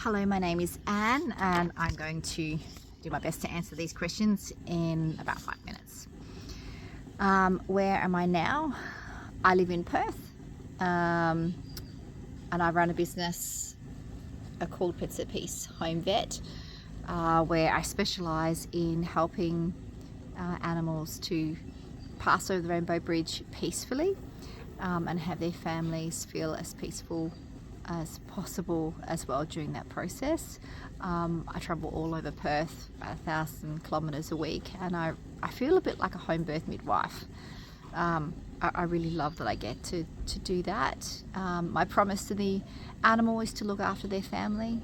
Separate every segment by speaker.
Speaker 1: Hello, my name is Anne and I'm going to do my best to answer these questions in about 5 minutes. Where am I now? I live in Perth and I run a business called Pets at Peace Home Vet, where I specialise in helping animals to pass over the Rainbow Bridge peacefully and have their families feel as peaceful as possible as well during that process. I travel all over Perth, about 1,000 kilometres a week, and I feel a bit like a home birth midwife. I really love that I get to do that. My promise to the animal is to look after their family,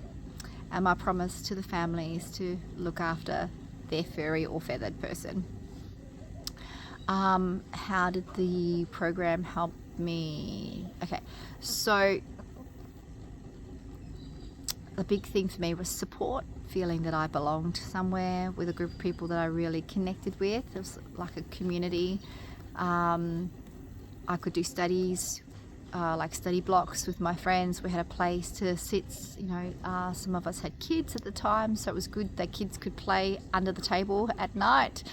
Speaker 1: and my promise to the family is to look after their furry or feathered person. How did the program help me? Okay, so the big thing for me was support, feeling that I belonged somewhere with a group of people that I really connected with. It was like a community. I could do studies, like study blocks with my friends. We had a place to sit, some of us had kids at the time, so it was good that kids could play under the table at night.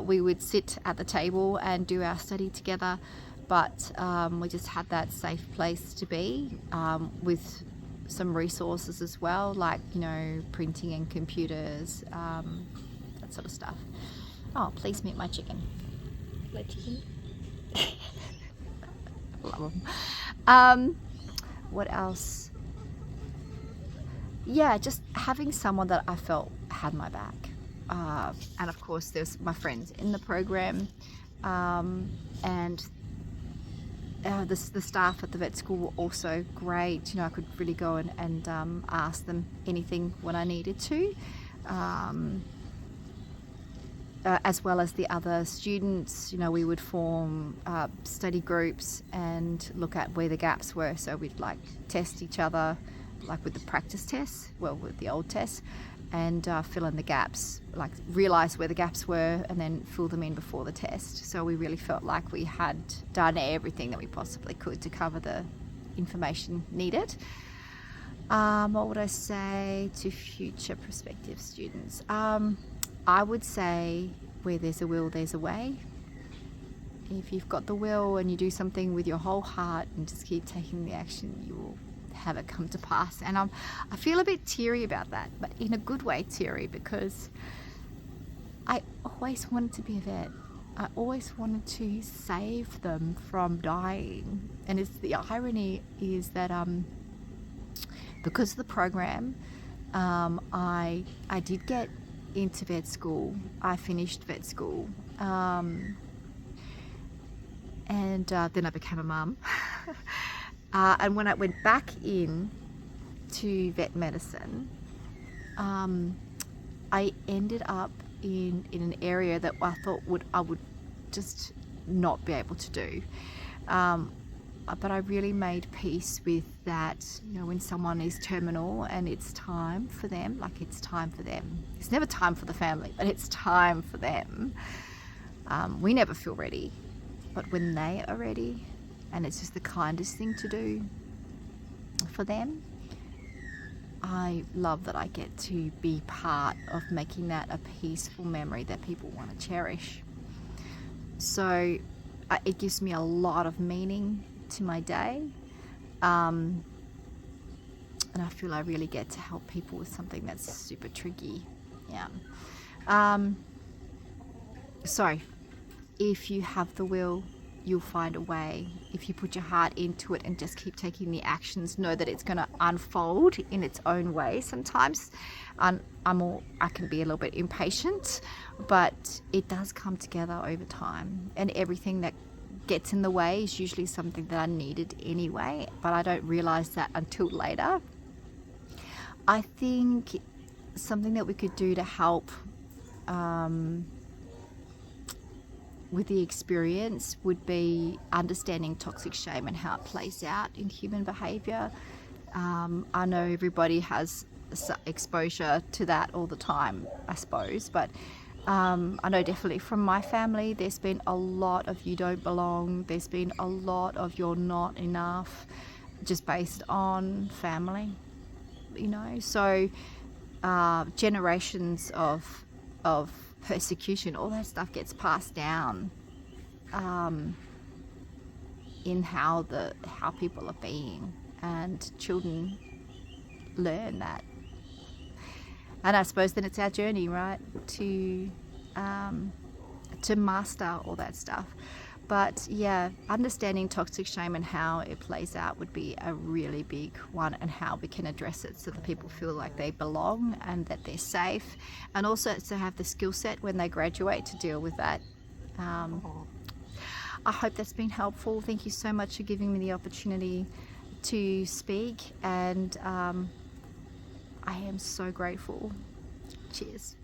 Speaker 1: We would sit at the table and do our study together, but we just had that safe place to be with some resources as well, like printing and computers, that sort of stuff. Oh, please meet my chicken. Hello, chicken. Love them. What else? Yeah, just having someone that I felt had my back, and of course there's my friends in the program, and the staff at the vet school were also great. I could really go and ask them anything when I needed to, as well as the other students. We would form study groups and look at where the gaps were. So we'd test each other, like with the practice tests, with the old tests, and fill in the gaps, realize where the gaps were and then fill them in before the test. So we really felt like we had done everything that we possibly could to cover the information needed. What would I say to future prospective students? I would say, where there's a will, there's a way. If you've got the will and you do something with your whole heart and just keep taking the action, you will have it come to pass. And I feel a bit teary about that, but in a good way teary, because I always wanted to be a vet. I always wanted to save them from dying. And the irony is that because of the program, I did get into vet school. I finished vet school, and then I became a mum. And when I went back in to vet medicine, I ended up in an area that I thought I would just not be able to do. But I really made peace with that. When someone is terminal and it's time for them, it's time for them. It's never time for the family, but it's time for them. We never feel ready, but when they are ready, and it's just the kindest thing to do for them, I love that I get to be part of making that a peaceful memory that people want to cherish. So it gives me a lot of meaning to my day, and I feel I really get to help people with something that's super tricky. So if you have the will, you'll find a way. If you put your heart into it and just keep taking the actions, know that it's going to unfold in its own way. Sometimes I can be a little bit impatient, but it does come together over time, and everything that gets in the way is usually something that I needed anyway, but I don't realize that until later. I think something that we could do to help with the experience would be understanding toxic shame and how it plays out in human behavior. I know everybody has exposure to that all the time, I suppose, but I know definitely from my family there's been a lot of you don't belong, there's been a lot of you're not enough, just based on family. you know. So generations of persecution, all that stuff gets passed down in how people are being, and children learn that. And I suppose then it's our journey, right, to master all that stuff. But yeah, understanding toxic shame and how it plays out would be a really big one, and how we can address it so that people feel like they belong and that they're safe, and also to have the skill set when they graduate to deal with that. I hope that's been helpful. Thank you so much for giving me the opportunity to speak, and I am so grateful. Cheers.